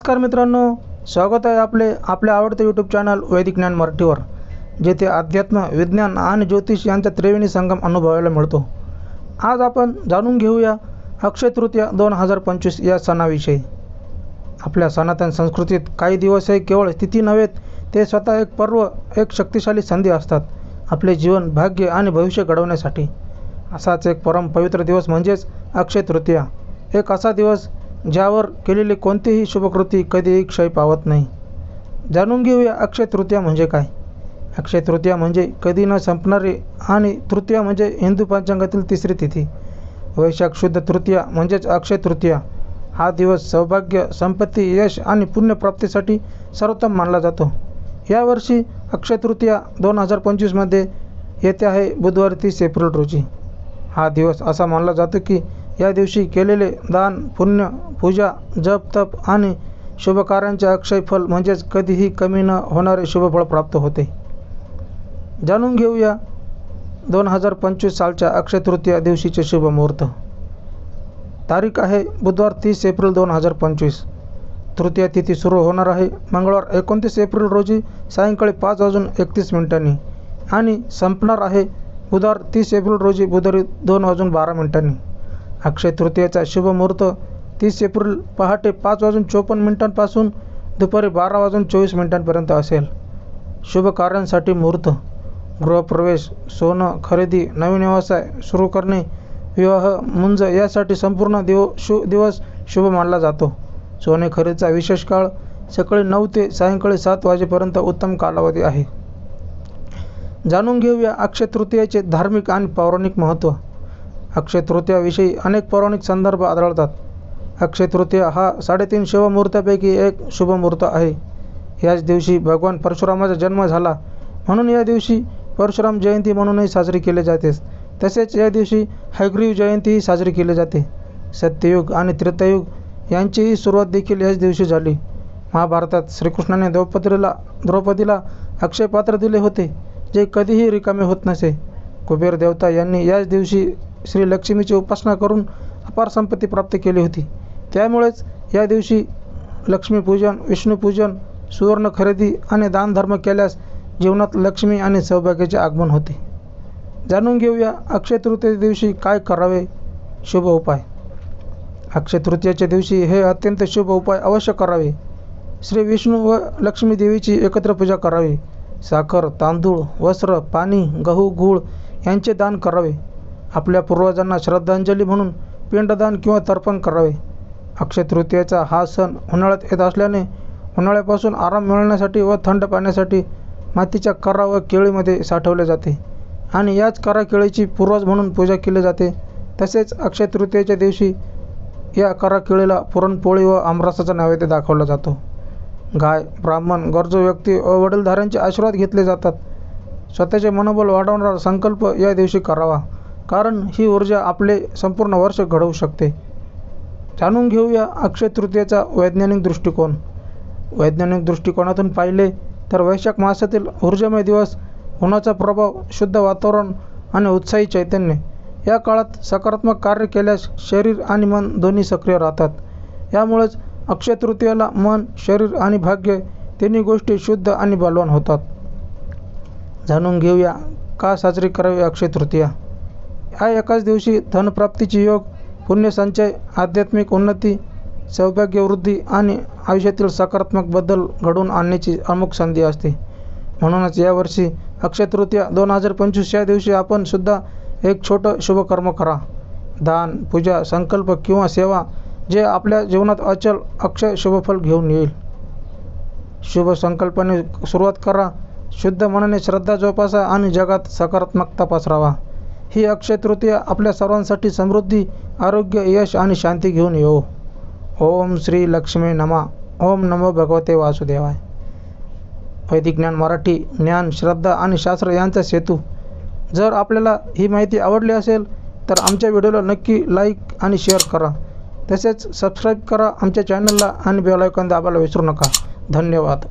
नमस्कार मित्रांनो, स्वागत आहे आपल्या आवडते यूट्यूब चॅनल वैदिक ज्ञान मराठीवर, जेथे अध्यात्म, विज्ञान आणि ज्योतिष यांचा त्रिवेणी संगम अनुभवायला मिळतो। आज आपण जाणून घेऊया अक्षय तृतीया 2025 या सणाविषयी। आपल्या सनातन संस्कृतीत काही दिवस हे केवळ तिथी नव्हेत, ते स्वतः एक पर्व, एक शक्तिशाली संधी असतात आपले जीवन, भाग्य आणि भविष्य घडवण्यासाठी। असाच एक परम पवित्र दिवस म्हणजेच अक्षय तृतीया, एक असा दिवस ज्यावर केलेली कोणतीही शुभकृती कधीही क्षय पावत नाही। जाणून घेऊया अक्षय तृतीया म्हणजे काय। अक्षय तृतीया म्हणजे कधी न संपणारी, आणि तृतीया म्हणजे हिंदू पंचांगातील तिसरी तिथी। वैशाख शुद्ध तृतीया म्हणजेच अक्षय तृतीया हा दिवस सौभाग्य, संपत्ती, यश आणि पुण्यप्राप्तीसाठी सर्वोत्तम मानला जातो। यावर्षी अक्षय तृतीया 2025 मध्ये येते आहे बुधवार 30 एप्रिल रोजी। हा दिवस असा मानला जातो की या दिवशी केलेले दान, पुण्य, पूजा, जप, तप आणि शुभ कार्यांचे अक्षय फल म्हणजेच कधीही कमी न होणारे शुभफळ प्राप्त होते। जाणून घेऊया 2025 सालच्या अक्षय तृतीया दिवशीचे शुभ मुहूर्त। तारीख आहे बुधवार 30 एप्रिल 2025। तृतीया तिथी सुरू होणार आहे मंगळवार 29 एप्रिल रोजी सायंकाळी 5:31 आणि संपणार आहे बुधवार 30 एप्रिल रोजी बुधवारी 2:12। अक्षय तृतीयेचा शुभ मुहूर्त 30 एप्रिल पहाटे 5:54 पासून दुपारी 12:24 असेल। शुभ कार्यांसाठी मुहूर्त: गृहप्रवेश, सोनं खरेदी, नवीन व्यवसाय सुरू करणे, विवाह, मुंज यासाठी संपूर्ण दिवस शुभ मानला जातो। सोने खरेदीचा विशेष काळ सकाळी 9 ते सायंकाळी 7 वाजेपर्यंत उत्तम कालावधी आहे। जाणून घेऊया अक्षय तृतीयेचे धार्मिक आणि पौराणिक महत्त्व। अक्षय तृतीयाविषयी अनेक पौराणिक संदर्भ आढळतात। अक्षय तृतीया हा 3.5 शुभ मुहूर्तापैकी एक शुभ मुहूर्त आहे। याच दिवशी भगवान परशुरामाचा जन्म झाला, म्हणून या दिवशी परशुराम जयंती म्हणूनही साजरी केली जाते। तसेच या दिवशी हयग्रीव जयंतीही साजरी केली जाते। सत्ययुग आणि त्रेतायुग यांचीही सुरुवात देखील याच दिवशी झाली। महाभारतात श्रीकृष्णाने द्रौपदीला अक्षय पात्र दिले होते, जे कधीही रिकामे होत नसे। कुबेर देवता यांनी याच दिवशी श्री लक्ष्मीची उपासना करून अपार संपत्ती प्राप्त केली होती। त्यामुळेच या दिवशी लक्ष्मीपूजन, विष्णुपूजन, सुवर्ण खरेदी आणि दानधर्म केल्यास जीवनात लक्ष्मी आणि सौभाग्याचे आगमन होते। जाणून घेऊया अक्षय तृतीये दिवशी काय करावे। शुभ उपाय: अक्षय तृतीयेच्या दिवशी हे अत्यंत शुभ उपाय अवश्य करावे। श्री विष्णू व लक्ष्मी देवीची एकत्र पूजा करावी। साखर, तांदूळ, वस्त्र, पाणी, गहू, गूळ यांचे दान करावे। आपल्या पूर्वजांना श्रद्धांजली म्हणून पिंडदान किंवा तर्पण करावे। अक्षय तृतीयेचा हा सण उन्हाळ्यात येत असल्याने उन्हाळ्यापासून आराम मिळण्यासाठी व थंड पाण्यासाठी मातीच्या करा व केळीमध्ये साठवले जाते, आणि याच करा केळीची पूर्वज म्हणून पूजा केली जाते। तसेच अक्षय तृतीयेच्या दिवशी या करा केळीला पुरणपोळी व आमरसाचा नैवेद्य दाखवला जातो। गाय, ब्राह्मण, गरजू व्यक्ती व वडीलधाऱ्यांचे आशीर्वाद घेतले जातात। स्वतःचे मनोबल वाढवणारा संकल्प या दिवशी करावा, कारण ही ऊर्जा आपले संपूर्ण वर्ष घडवू शकते। जाणून घेऊया अक्षय तृतीयेचा वैज्ञानिक दृष्टिकोन। वैज्ञानिक दृष्टिकोनातून पाहिले तर वैशाख मासातील ऊर्जामय दिवस, उन्हाचा प्रभाव, शुद्ध वातावरण आणि उत्साही चैतन्य या काळात सकारात्मक कार्य केल्यास शरीर आणि मन दोन्ही सक्रिय राहतात। यामुळेच अक्षय तृतीयेला मन, शरीर आणि भाग्य तिन्ही गोष्टी शुद्ध आणि बलवान होतात। जाणून घेऊया का साजरी करावी अक्षय तृतीया। या एकाच दिवशी धनप्राप्तीची योग, पुण्यसंचय, आध्यात्मिक उन्नती, सौभाग्यवृद्धी आणि आयुष्यातील सकारात्मक बदल घडवून आणण्याची अमुक संधी असते। म्हणूनच यावर्षी अक्षय तृतीया 2025 या दिवशी आपण सुद्धा एक छोटं शुभकर्म करा। दान, पूजा, संकल्प किंवा सेवा, जे आपल्या जीवनात अचल अक्षय शुभफल घेऊन येईल। शुभ संकल्पाने सुरुवात करा, शुद्ध मनाने श्रद्धा जोपासा आणि जगात सकारात्मकता पसरवा। ही अक्षय तृतीया आपल्या सर्वांसाठी समृद्धी, आरोग्य, यश आणि शांती घेऊन येवो। ओम श्री लक्ष्मी नमः। ओम नमो भगवते वासुदेवाय। वैदिक ज्ञान मराठी, ज्ञान, श्रद्धा आणि शास्त्र यांचा सेतू। जर आपल्याला ही माहिती आवडली असेल तर आमच्या व्हिडिओला नक्की लाईक आणि शेअर करा। तसेच सबस्क्राईब करा आमच्या चॅनलला आणि बेल आयकॉन दाबायला विसरू नका। धन्यवाद।